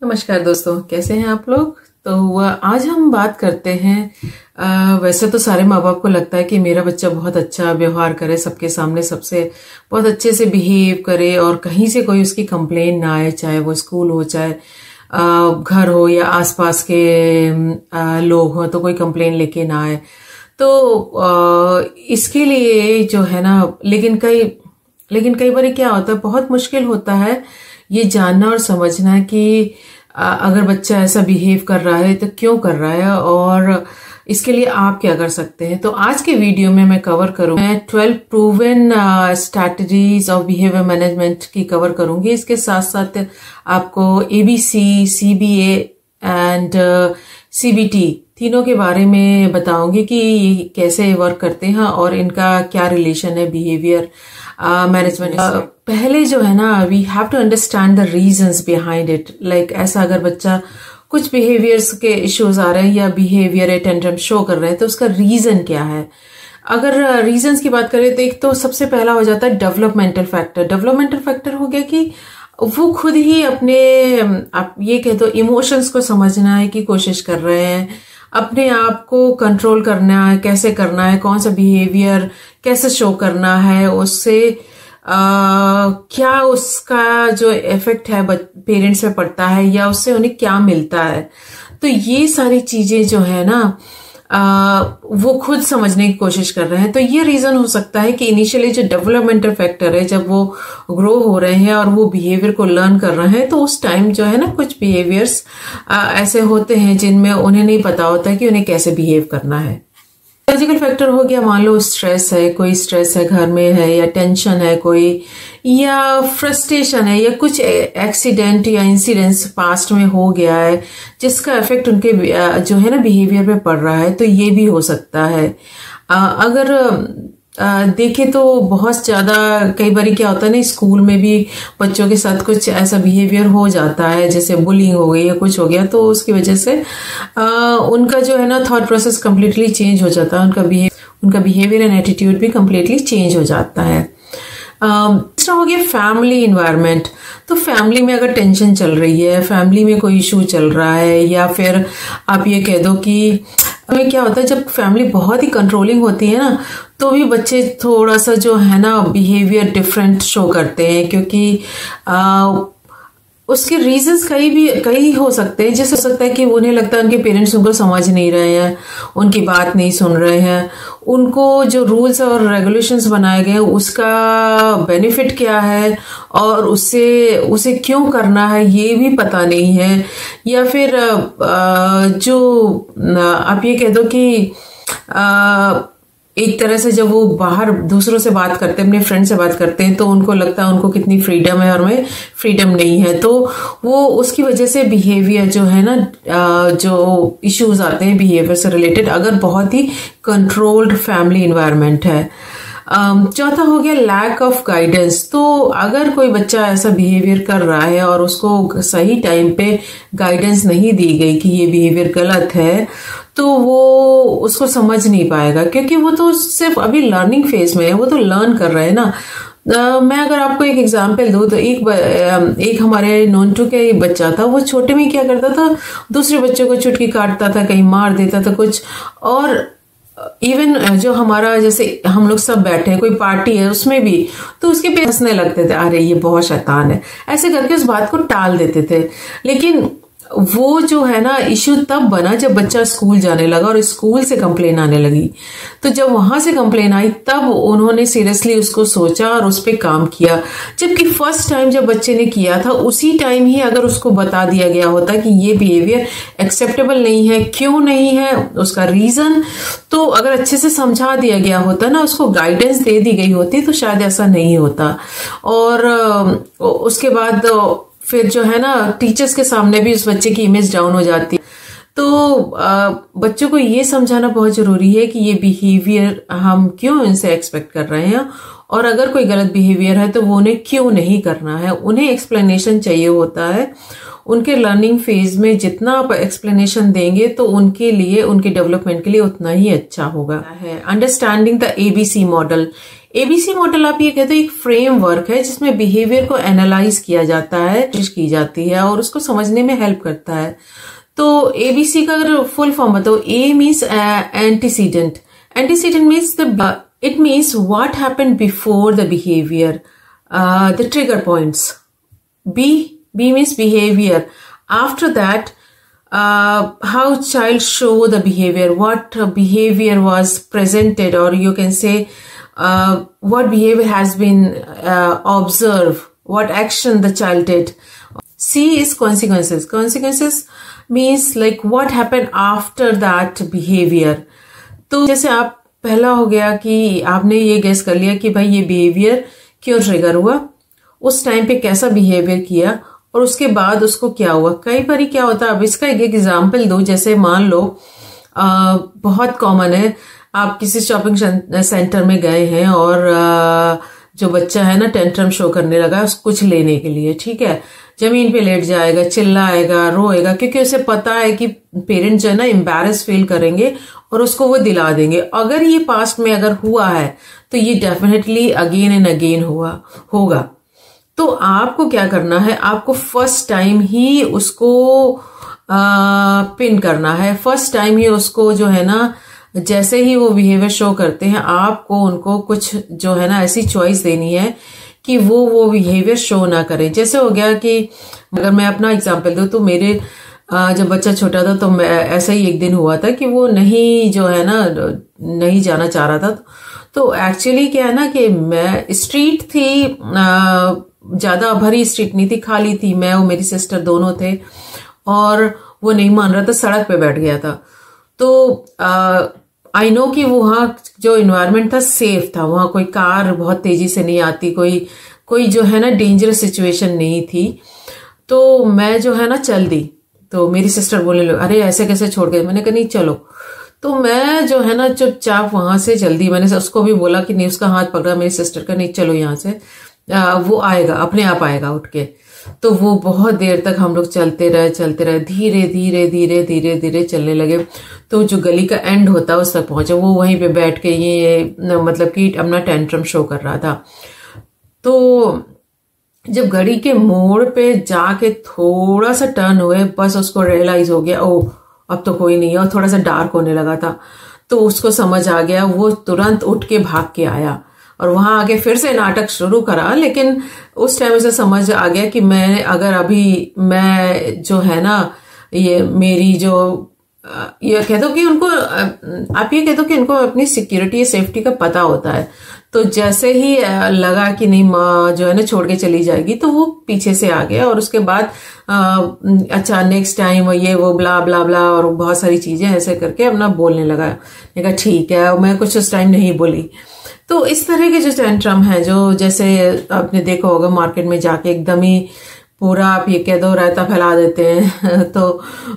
नमस्कार दोस्तों, कैसे हैं आप लोग। तो आज हम बात करते हैं। वैसे तो सारे माँ बाप को लगता है कि मेरा बच्चा बहुत अच्छा व्यवहार करे, सबके सामने सबसे बहुत अच्छे से बिहेव करे और कहीं से कोई उसकी कंप्लेन ना आए, चाहे वो स्कूल हो, चाहे घर हो या आसपास के लोग हो, तो कोई कंप्लेन लेके ना आए। तो इसके लिए जो है ना, लेकिन कई बार क्या होता है, बहुत मुश्किल होता है ये जानना और समझना कि अगर बच्चा ऐसा बिहेव कर रहा है तो क्यों कर रहा है और इसके लिए आप क्या कर सकते हैं। तो आज के वीडियो में मैं कवर करूंगी, मैं 12 proven strategies of behaviour management की कवर करूंगी। इसके साथ साथ आपको ABC, CBA एंड CBT तीनों के बारे में बताऊंगी कि ये कैसे वर्क करते हैं और इनका क्या रिलेशन है बिहेवियर मैनेजमेंट। पहले जो है ना, we have to understand the reasons behind it. Like ऐसा अगर बच्चा कुछ बिहेवियर्स के इश्यूज आ रहे हैं या बिहेवियर टेंट्रम शो कर रहे हैं तो उसका रीजन क्या है। अगर रीजंस की बात करें तो एक तो सबसे पहला हो जाता है डेवलपमेंटल फैक्टर। डेवलपमेंटल फैक्टर हो गया कि वो खुद ही अपने आप ये कह दो इमोशंस को समझना की कोशिश कर रहे हैं, अपने आप को कंट्रोल करना है, कैसे करना है, कौन सा बिहेवियर कैसे शो करना है, उससे क्या उसका जो इफेक्ट है पेरेंट्स पे पड़ता है या उससे उन्हें क्या मिलता है। तो ये सारी चीजें जो है ना वो खुद समझने की कोशिश कर रहे हैं। तो ये रीजन हो सकता है कि इनिशियली जो डेवलपमेंटल फैक्टर है, जब वो ग्रो हो रहे हैं और वो बिहेवियर को लर्न कर रहे हैं, तो उस टाइम जो है ना कुछ बिहेवियर्स ऐसे होते हैं जिनमें उन्हें नहीं पता होता कि उन्हें कैसे बिहेव करना है। लॉजिकल फैक्टर हो गया, मान लो स्ट्रेस है, कोई स्ट्रेस है घर में है या टेंशन है कोई, या फ्रस्ट्रेशन है या कुछ एक्सीडेंट या इंसिडेंट्स पास्ट में हो गया है जिसका इफेक्ट उनके जो है ना बिहेवियर पे पड़ रहा है। तो ये भी हो सकता है। अगर देखें तो बहुत ज्यादा कई बार क्या होता है ना, स्कूल में भी बच्चों के साथ कुछ ऐसा बिहेवियर हो जाता है, जैसे बुलिंग हो गई या कुछ हो गया, तो उसकी वजह से उनका जो है ना थॉट प्रोसेस कंप्लीटली चेंज हो जाता है, उनका बिहेवियर एंड एटीट्यूड भी कंप्लीटली चेंज हो जाता है। दूसरा हो गया फैमिली इन्वायरमेंट। तो फैमिली में अगर टेंशन चल रही है, फैमिली में कोई इशू चल रहा है, या फिर आप ये कह दो कि हमें क्या होता है जब फैमिली बहुत ही कंट्रोलिंग होती है ना, तो भी बच्चे थोड़ा सा जो है ना बिहेवियर डिफरेंट शो करते हैं, क्योंकि उसके रीजंस कई हो सकते हैं। जैसे हो सकता है कि उन्हें लगता है उनके पेरेंट्स उनको समझ नहीं रहे हैं, उनकी बात नहीं सुन रहे हैं, उनको जो रूल्स और रेगुलेशंस बनाए गए हैं उसका बेनिफिट क्या है और उसे क्यों करना है ये भी पता नहीं है। या फिर जो आप ये कह दो कि एक तरह से जब वो बाहर दूसरों से बात करते हैं, अपने फ्रेंड से बात करते हैं, तो उनको लगता है उनको कितनी फ्रीडम है और हमें फ्रीडम नहीं है। तो वो उसकी वजह से बिहेवियर जो है ना, जो इश्यूज आते हैं बिहेवियर से रिलेटेड, अगर बहुत ही कंट्रोल्ड फैमिली इन्वायरमेंट है। चौथा हो गया लैक ऑफ गाइडेंस। तो अगर कोई बच्चा ऐसा बिहेवियर कर रहा है और उसको सही टाइम पे गाइडेंस नहीं दी गई कि ये बिहेवियर गलत है, तो वो उसको समझ नहीं पाएगा, क्योंकि वो तो सिर्फ अभी लर्निंग फेज में है, वो तो लर्न कर रहे हैं ना। मैं अगर आपको एक एग्जांपल दूं तो एक हमारे नॉन टू के बच्चा था, वो छोटे में क्या करता था, दूसरे बच्चों को चुटकी काटता था, कहीं मार देता था कुछ, और इवन जो हमारा जैसे हम लोग सब बैठे हैं, कोई पार्टी है उसमें भी, तो उसके पे हंसने लगते थे, अरे ये बहुत शैतान है, ऐसे करके उस बात को टाल देते थे। लेकिन वो जो है ना इश्यू तब बना जब बच्चा स्कूल जाने लगा और स्कूल से कंप्लेन आने लगी। तो जब वहां से कंप्लेन आई तब उन्होंने सीरियसली उसको सोचा और उस पर काम किया। जबकि फर्स्ट टाइम जब बच्चे ने किया था उसी टाइम ही अगर उसको बता दिया गया होता कि ये बिहेवियर एक्सेप्टेबल नहीं है, क्यों नहीं है, उसका रीजन, तो अगर अच्छे से समझा दिया गया होता ना, उसको गाइडेंस दे दी गई होती, तो शायद ऐसा नहीं होता। और उसके बाद फिर जो है ना टीचर्स के सामने भी उस बच्चे की इमेज डाउन हो जाती है। तो बच्चों को ये समझाना बहुत जरूरी है कि ये बिहेवियर हम क्यों इनसे एक्सपेक्ट कर रहे हैं, और अगर कोई गलत बिहेवियर है तो वो उन्हें क्यों नहीं करना है। उन्हें एक्सप्लेनेशन चाहिए होता है। उनके लर्निंग फेज में जितना आप एक्सप्लेनेशन देंगे तो उनके लिए, उनके डेवलपमेंट के लिए उतना ही अच्छा होगा। है understanding the ABC model. ABC model आप ये कहते हो एक फ्रेमवर्क है जिसमें बिहेवियर को एनालाइज किया जाता है, की जाती है और उसको समझने में हेल्प करता है। तो एबीसी का अगर फुल फॉर्म बताओ, A means antecedent. Antecedent means it means what happened before the behavior, the trigger points. B means behavior. After that, how child show the behavior, what behavior was presented, or you can say what behavior has been observed, what action the child did. C is consequences. Consequences means like what happened after that behavior. तो जैसे आप पहला हो गया कि आपने ये guess कर लिया कि भाई ये बिहेवियर क्यों ट्रिगर हुआ, उस टाइम पे कैसा बिहेवियर किया और उसके बाद उसको क्या हुआ। कई बार क्या होता है, अब इसका एक एग्जाम्पल दो। जैसे मान लो बहुत कॉमन है, आप किसी शॉपिंग सेंटर में गए हैं और जो बच्चा है ना टेंट्रम शो करने लगा कुछ लेने के लिए, ठीक है, जमीन पे लेट जाएगा, चिल्लाएगा, रोएगा, क्योंकि उसे पता है कि पेरेंट्स जो है ना एम्बैरेस फील करेंगे और उसको वो दिला देंगे। अगर ये पास्ट में अगर हुआ है तो ये डेफिनेटली अगेन एंड अगेन होगा। तो आपको क्या करना है, आपको फर्स्ट टाइम ही उसको पिन करना है। फर्स्ट टाइम ही उसको जो है ना, जैसे ही वो बिहेवियर शो करते हैं, आपको उनको कुछ जो है ना ऐसी चॉइस देनी है कि वो बिहेवियर शो ना करें। जैसे हो गया कि अगर मैं अपना एग्जांपल दूं तो मेरे जब बच्चा छोटा था तो मैं ऐसा ही एक दिन हुआ था कि वो नहीं जो है ना नहीं जाना चाह रहा था। तो एक्चुअली क्या है ना कि मैं स्ट्रीट थी, ज्यादा भरी स्ट्रीट नहीं थी, खाली थी, मैं और मेरी सिस्टर दोनों थे और वो नहीं मान रहा था, सड़क पे बैठ गया था। तो आई नो कि वहां जो इन्वायरमेंट था सेफ था, वहां कोई कार बहुत तेजी से नहीं आती, कोई जो है ना डेंजरस सिचुएशन नहीं थी। तो मैं जो है ना चल दी। तो मेरी सिस्टर बोलने लगी, अरे ऐसे कैसे छोड़ गए। मैंने कहा नहीं चलो। तो मैं जो है ना चुपचाप वहां से जल्दी, मैंने उसको भी बोला कि नहीं, उसका हाथ पकड़ा मेरी सिस्टर का, नहीं चलो यहाँ से, वो आएगा, अपने आप आएगा उठ के। तो वो बहुत देर तक हम लोग चलते रहे, धीरे धीरे चलने लगे। तो जो गली का एंड होता है उस तक पहुंचे। वो वहीं पे बैठ के ये मतलब कि अपना टेंट्रम शो कर रहा था। तो जब घड़ी के मोड़ पे जाके थोड़ा सा टर्न हुए, बस उसको रियलाइज हो गया, ओ अब तो कोई नहीं है, और थोड़ा सा डार्क होने लगा था। तो उसको समझ आ गया, वो तुरंत उठ के भाग के आया और वहां आके फिर से नाटक शुरू करा। लेकिन उस टाइम उसे समझ आ गया कि मैं अगर अभी मैं जो है ना ये मेरी जो ये कह दो कि उनको, आप ये कह दो कि इनको अपनी सिक्योरिटी सेफ्टी का पता होता है। तो जैसे ही लगा कि नहीं माँ जो है ना छोड़ के चली जाएगी, तो वो पीछे से आ गया और उसके बाद अच्छा नेक्स्ट टाइम ये वो ब्ला ब्ला ब्ला और बहुत सारी चीजें ऐसे करके अपना बोलने लगा। मैंने कहा ठीक है, मैं कुछ उस टाइम नहीं बोली। तो इस तरह के जो टेंट्रम है, जो जैसे आपने देखा होगा मार्केट में जाके एकदम ही पूरा आप ये कह दो रायता फैला देते हैं तो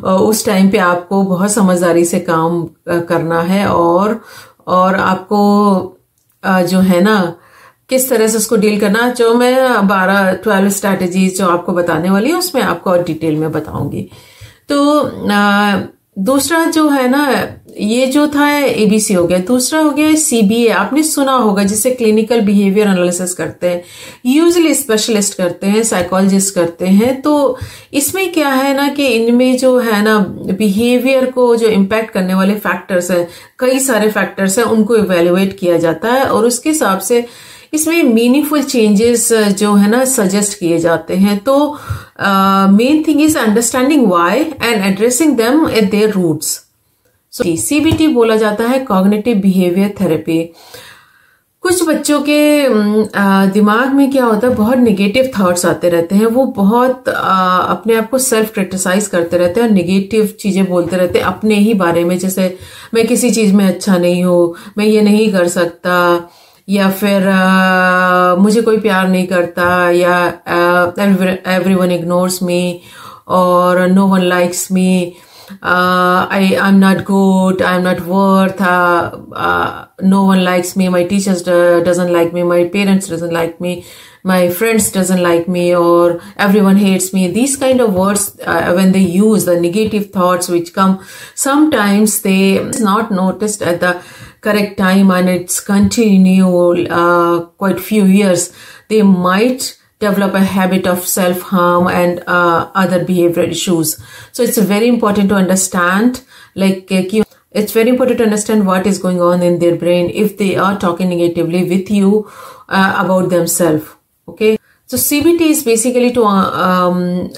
उस टाइम पे आपको बहुत समझदारी से काम करना है और आपको जो है ना किस तरह से उसको डील करना, जो मैं 12 स्ट्रैटेजीज जो आपको बताने वाली हूँ उसमें आपको और डिटेल में बताऊंगी। तो दूसरा जो है ना, ये जो था एबीसी हो गया। दूसरा हो गया सीबीए। आपने सुना होगा, जिसे क्लिनिकल बिहेवियर एनालिसिस करते हैं, यूजुअली स्पेशलिस्ट करते हैं, साइकोलॉजिस्ट करते हैं। तो इसमें क्या है ना कि इनमें जो है ना बिहेवियर को जो इम्पैक्ट करने वाले फैक्टर्स हैं, कई सारे फैक्टर्स हैं, उनको इवेल्युएट किया जाता है और उसके हिसाब से इसमें मीनिंगफुल चेंजेस जो है ना सजेस्ट किए जाते हैं। तो main thing is understanding why and addressing them at their roots. So CBT बोला जाता है कॉग्निटिव बिहेवियर थेरेपी। कुछ बच्चों के दिमाग में क्या होता है, बहुत निगेटिव थॉट्स आते रहते हैं। वो बहुत अपने आप को सेल्फ क्रिटिसाइज करते रहते हैं और निगेटिव चीजें बोलते रहते हैं अपने ही बारे में। जैसे मैं किसी चीज में अच्छा नहीं हूँ, मैं ये नहीं कर सकता, या फिर मुझे कोई प्यार नहीं करता, या एवरीवन इग्नोर्स मी और no one likes me. I'm not good, I'm not worth, no one likes me, my teachers doesn't like me, my parents doesn't like me, my friends doesn't like me, or everyone hates me. These kind of words, when they use the negative thoughts which come, sometimes it's not noticed at the correct time and it's continue quite few years, they might develop a habit of self-harm and other behavioral issues. So it's very important to understand, it's very important to understand what is going on in their brain if they are talking negatively with you about themselves. Okay. So CBT is basically to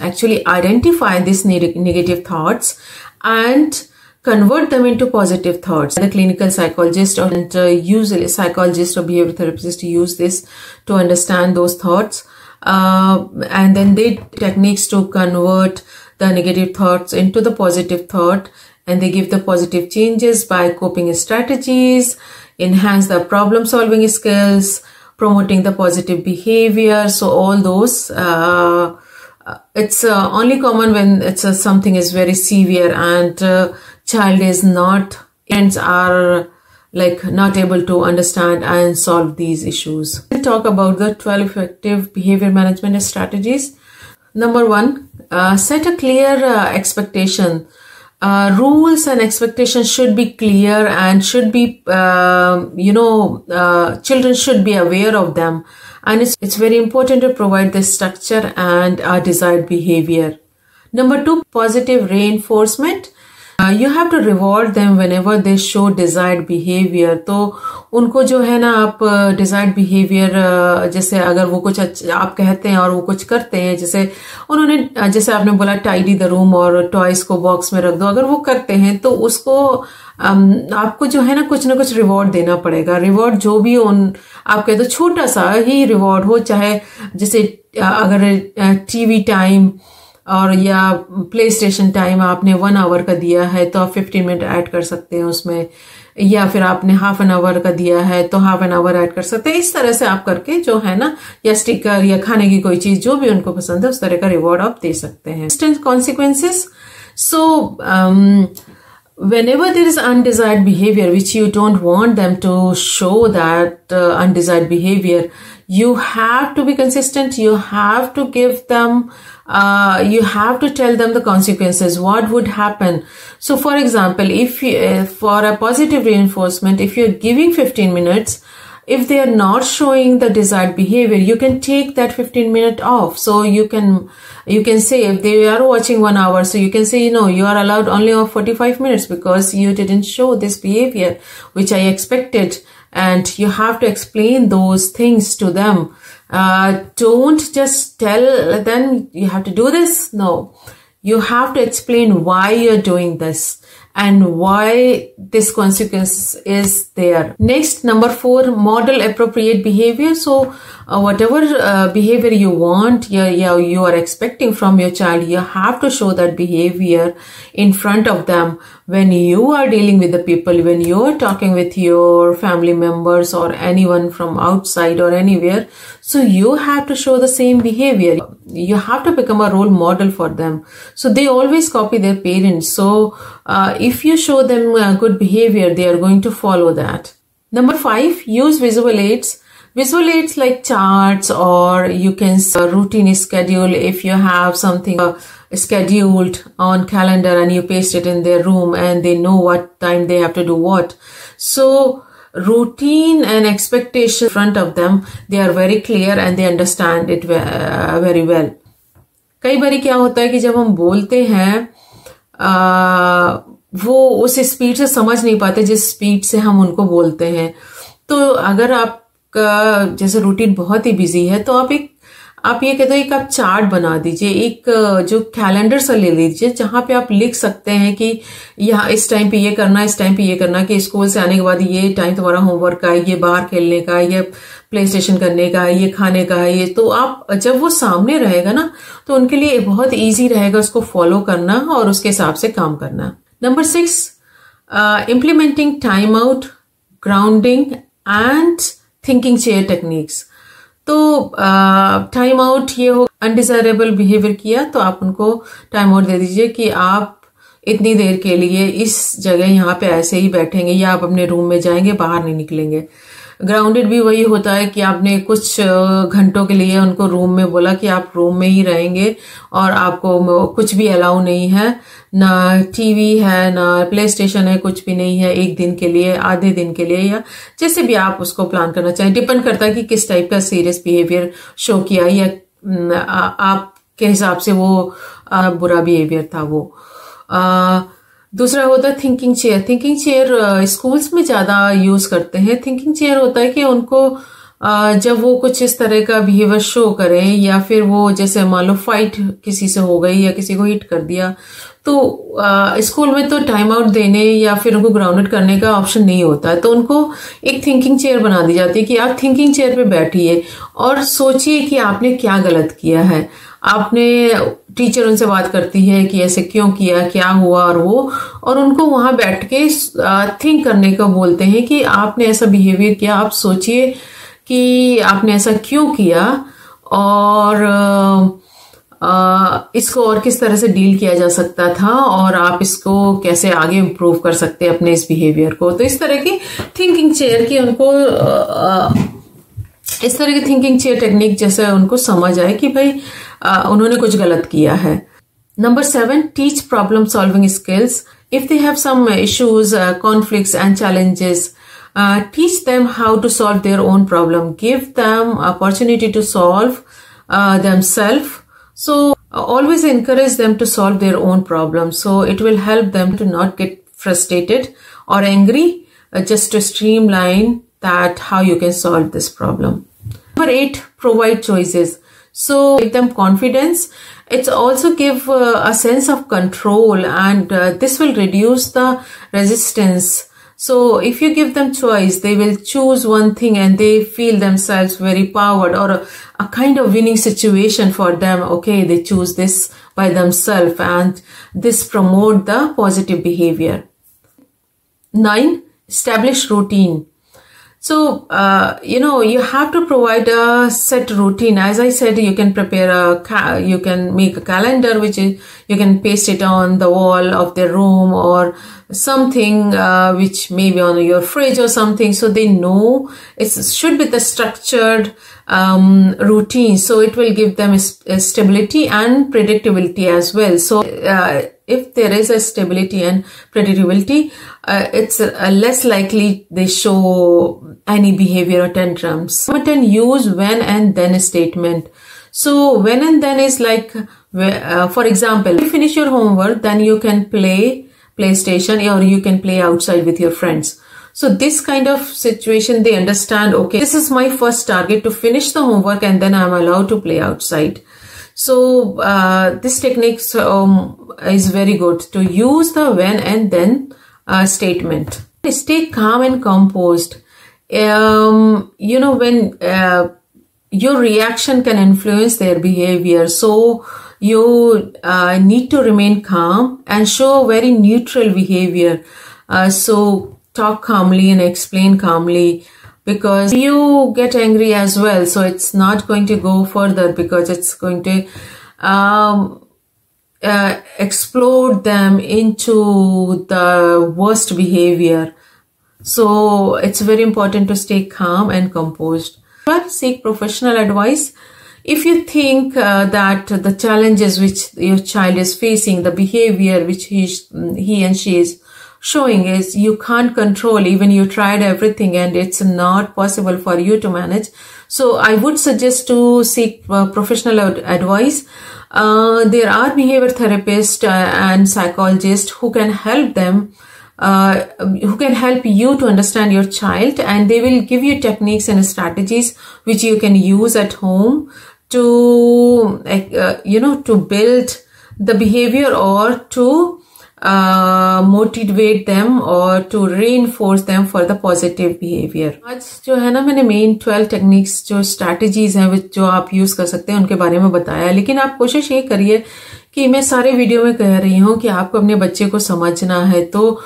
actually identify these negative thoughts and convert them into positive thoughts. The clinical psychologist and usually psychologist or behavioral therapist use this to understand those thoughts. And then they techniques to convert the negative thoughts into the positive thought, and they give the positive changes by coping strategies, enhance the problem solving skills, promoting the positive behavior. So all those, it's only common when it's something is very severe and child is not, parents are not able to understand and solve these issues. We'll talk about the 12 effective behavior management strategies. Number 1, set a clear expectation. Rules and expectations should be clear and should be, children should be aware of them. And it's very important to provide this structure and desired behavior. Number 2, positive reinforcement. You have to reward them whenever they show desired behavior. तो उनको जो है ना आप desired behavior, जैसे अगर वो कुछ आप कहते हैं और वो कुछ करते हैं, जैसे आपने बोला tidy the room और toys को box में रख दो, अगर वो करते हैं तो उसको आपको जो है ना कुछ रिवॉर्ड देना पड़ेगा. रिवॉर्ड जो भी आप कह दो छोटा सा ही रिवॉर्ड हो, चाहे जैसे अगर टीवी टाइम और या प्ले स्टेशन टाइम आपने 1 आवर का दिया है तो आप 15 मिनट ऐड कर सकते हैं उसमें, या फिर आपने हाफ एन आवर का दिया है तो हाफ एन आवर ऐड कर सकते हैं. इस तरह से आप करके जो है ना, या स्टिकर या खाने की कोई चीज जो भी उनको पसंद है उस तरह का रिवॉर्ड आप दे सकते हैं. Consequences. So whenever there is undesired behavior which you don't want them to show that undesired behavior, you have to be consistent. You have to give them, you have to tell them the consequences, what would happen. So for example, if for a positive reinforcement, if you're giving 15 minutes, if they are not showing the desired behavior, you can take that 15 minute off. So you can say, if they are watching 1 hour, so you can say, you are allowed only 45 minutes because you didn't show this behavior which I expected. And you have to explain those things to them. Don't just tell them you have to do this. No, you have to explain why you're doing this and why this consequence is there. Next, number 4, model appropriate behavior. So whatever behavior you want, you are expecting from your child, you have to show that behavior in front of them when you are dealing with the people, when you are talking with your family members or anyone from outside or anywhere. So you have to show the same behavior. You have to become a role model for them. So they always copy their parents. So if you show them good behavior, they are going to follow that. Number 5, use visual aids. Visual aids like charts, or you can routine schedule. If you have something scheduled on calendar and you paste it in their room and they know what time they have to do what. So routine and expectation in front of them, they are very clear and they understand it very well. कई बारी क्या होता है कि जब हम बोलते हैं वो उस स्पीड से समझ नहीं पाते जिस स्पीड से हम उनको बोलते हैं. तो अगर आपका जैसे रूटीन बहुत ही बिजी है तो आप ये कहते हो एक आप चार्ट बना दीजिए, एक जो कैलेंडर सा ले लीजिए जहां पे आप लिख सकते हैं कि यहाँ इस टाइम पे ये करना, इस टाइम पे ये करना, कि स्कूल से आने के बाद ये टाइम तुम्हारा होमवर्क का है, ये बाहर खेलने का, ये प्ले स्टेशन करने का, ये खाने का है. ये तो आप जब वो सामने रहेगा ना तो उनके लिए बहुत ईजी रहेगा उसको फॉलो करना और उसके हिसाब से काम करना. Number 6, implementing time out, grounding and thinking chair techniques. तो टाइम आउट ये हो, अनडिजायरेबल बिहेवियर किया तो आप उनको टाइम आउट दे दीजिए कि आप इतनी देर के लिए इस जगह यहाँ पे ऐसे ही बैठेंगे या आप अपने रूम में जाएंगे, बाहर नहीं निकलेंगे। ग्राउंडेड भी वही होता है कि आपने कुछ घंटों के लिए उनको रूम में बोला कि आप रूम में ही रहेंगे और आपको कुछ भी अलाउ नहीं है, ना टीवी है ना प्ले स्टेशन है, कुछ भी नहीं है, एक दिन के लिए, आधे दिन के लिए, या जैसे भी आप उसको प्लान करना चाहें। डिपेंड करता है कि किस टाइप का सीरियस बिहेवियर शो किया या आपके हिसाब से वो बुरा बिहेवियर था वो। दूसरा होता है thinking chair. Thinking chair schools में ज्यादा यूज करते हैं। थिंकिंग चेयर होता है कि उनको जब वो कुछ इस तरह का बिहेवियर शो करें या फिर वो जैसे मान लो फाइट किसी से हो गई या किसी को हिट कर दिया, तो स्कूल में तो टाइम आउट देने या फिर उनको ग्राउंडेड करने का ऑप्शन नहीं होता है, तो उनको एक थिंकिंग चेयर बना दी जाती है कि आप थिंकिंग चेयर पे बैठिए और सोचिए कि आपने क्या गलत किया है। आपने टीचर उनसे बात करती है कि ऐसे क्यों किया, क्या हुआ, और उनको वहां बैठ के थिंक करने का बोलते हैं कि आपने ऐसा बिहेवियर किया, आप सोचिए कि आपने ऐसा क्यों किया और इसको और किस तरह से डील किया जा सकता था और आप इसको कैसे आगे इम्प्रूव कर सकते हैं अपने इस बिहेवियर को। तो इस तरह की थिंकिंग चेयर की उनको इस तरह की थिंकिंग चेयर टेक्निक जैसे उनको समझ आए कि भाई उन्होंने कुछ गलत किया है। Number 7, teach problem solving skills. If they have some issues, conflicts and challenges, teach them how to solve their own problem. Give them opportunity to solve themselves. So always encourage them to solve their own problems. So it will help them to not get frustrated or angry, just to streamline that how you can solve this problem. Number 8, provide choices. So give them confidence. It's also give a sense of control, and this will reduce the resistance. So if you give them choice, they will choose one thing and they feel themselves very powered, or a kind of winning situation for them. Okay, they choose this by themselves and this promote the positive behavior. 9, establish routine. So, you have to provide a set routine. As I said, you can prepare you can make a calendar, which you can paste it on the wall of their room or something which may be on your fridge or something, so they know it should be the structured routine. So it will give them stability and predictability as well. So if there is a stability and predictability, it's less likely they show any behavior or tantrums. Number 10, use when and then statement. So when and then is like, for example, if you finish your homework, then you can play PlayStation or you can play outside with your friends. So this kind of situation, they understand, okay, this is my first target, to finish the homework and then I'm allowed to play outside. So this technique is very good to use the when and then statement. Stay calm and composed. When your reaction can influence their behavior, so you need to remain calm and show very neutral behavior. So talk calmly and explain calmly, because you get angry as well, so it's not going to go further, because it's going to explode them into the worst behavior. So it's very important to stay calm and composed. But seek professional advice. If you think that the challenges which your child is facing, the behavior which he and she is showing is you can't control, even you tried everything and it's not possible for you to manage, so I would suggest to seek professional advice. There are behavior therapists and psychologists who can help them, who can help you to understand your child, and they will give you techniques and strategies which you can use at home to to build the behavior or to motivate them or to reinforce them for the positive behavior. आज जो है ना, मैंने main 12 techniques जो strategies हैं जो आप use कर सकते हैं उनके बारे में बताया, लेकिन आप कोशिश ये करिए कि मैं सारे वीडियो में कह रही हूँ कि आपको अपने बच्चे को समझना है। तो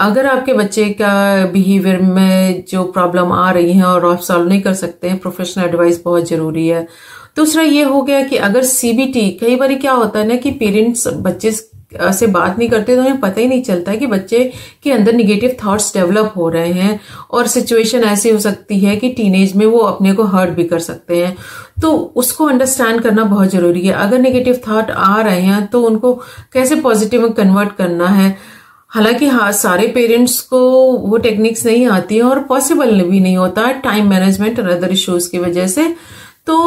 अगर आपके बच्चे का बिहेवियर में जो प्रॉब्लम आ रही है और आप सॉल्व नहीं कर सकते हैं, प्रोफेशनल एडवाइस बहुत जरूरी है। दूसरा ये हो गया कि अगर सीबीटी, कई बार क्या होता है ना कि पेरेंट्स बच्चे से बात नहीं करते तो हमें पता ही नहीं चलता है कि बच्चे के अंदर निगेटिव थॉट्स डेवलप हो रहे हैं, और सिचुएशन ऐसी हो सकती है कि टीनेज में वो अपने को हर्ट भी कर सकते हैं। तो उसको अंडरस्टैंड करना बहुत जरूरी है। अगर नेगेटिव थॉट आ रहे हैं तो उनको कैसे पॉजिटिव में कन्वर्ट करना है। हालांकि हाँ, सारे पेरेंट्स को वो टेक्निक्स नहीं आती है और पॉसिबल भी नहीं होता टाइम मैनेजमेंट और अदर इश्यूज की वजह से। तो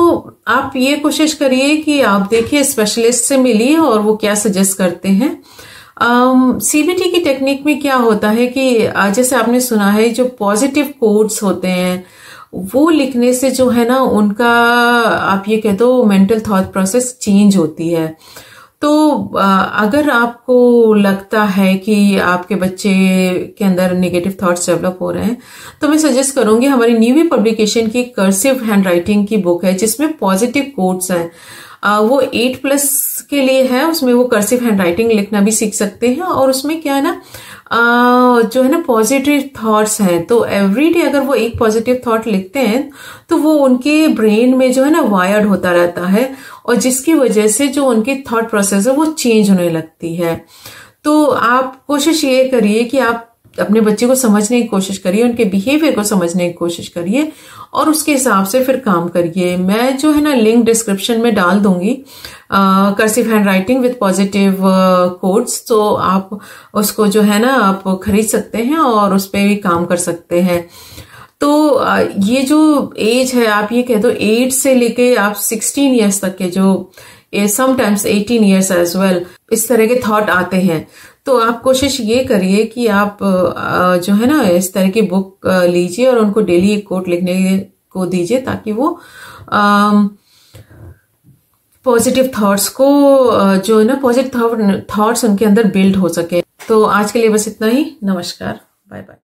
आप ये कोशिश करिए कि आप देखिए, स्पेशलिस्ट से मिलिए और वो क्या सजेस्ट करते हैं। सीबीटी की टेक्निक में क्या होता है कि जैसे आपने सुना है, जो पॉजिटिव कोड्स होते हैं वो लिखने से जो है ना, उनका आप ये कह दो मेंटल थॉट प्रोसेस चेंज होती है। तो अगर आपको लगता है कि आपके बच्चे के अंदर नेगेटिव थॉट्स डेवलप हो रहे हैं, तो मैं सजेस्ट करूंगी हमारी न्यूवी पब्लिकेशन की कर्सिव हैंड राइटिंग की बुक है, जिसमें पॉजिटिव कोट्स हैं। वो 8+ के लिए है। उसमें वो कर्सिव हैंड राइटिंग लिखना भी सीख सकते हैं, और उसमें क्या है ना, जो है ना पॉजिटिव थॉट्स हैं, तो एवरीडे अगर वो एक पॉजिटिव थॉट लिखते हैं तो वो उनके ब्रेन में जो है ना वायर्ड होता रहता है, और जिसकी वजह से जो उनकी थॉट प्रोसेस है वो चेंज होने लगती है। तो आप कोशिश ये करिए कि आप अपने बच्चे को समझने की कोशिश करिए, उनके बिहेवियर को समझने की कोशिश करिए, और उसके हिसाब से फिर काम करिए। मैं जो है ना लिंक डिस्क्रिप्शन में डाल दूंगी, cursive hand writing with positive codes, तो आप उसको जो है ना आप खरीद सकते हैं और उस पर भी काम कर सकते हैं। तो ये जो एज है, आप ये कह दो 8 से लेके आप 16 ईयर्स तक के, जो समटाइम्स 18 ईयर्स एज वेल, इस तरह के थॉट आते हैं। तो आप कोशिश ये करिए कि आप जो है ना इस तरह की बुक लीजिए और उनको डेली एक कोट लिखने को दीजिए, ताकि वो पॉजिटिव थॉट्स को जो है ना पॉजिटिव थॉट्स उनके अंदर बिल्ड हो सके। तो आज के लिए बस इतना ही। नमस्कार, बाय बाय।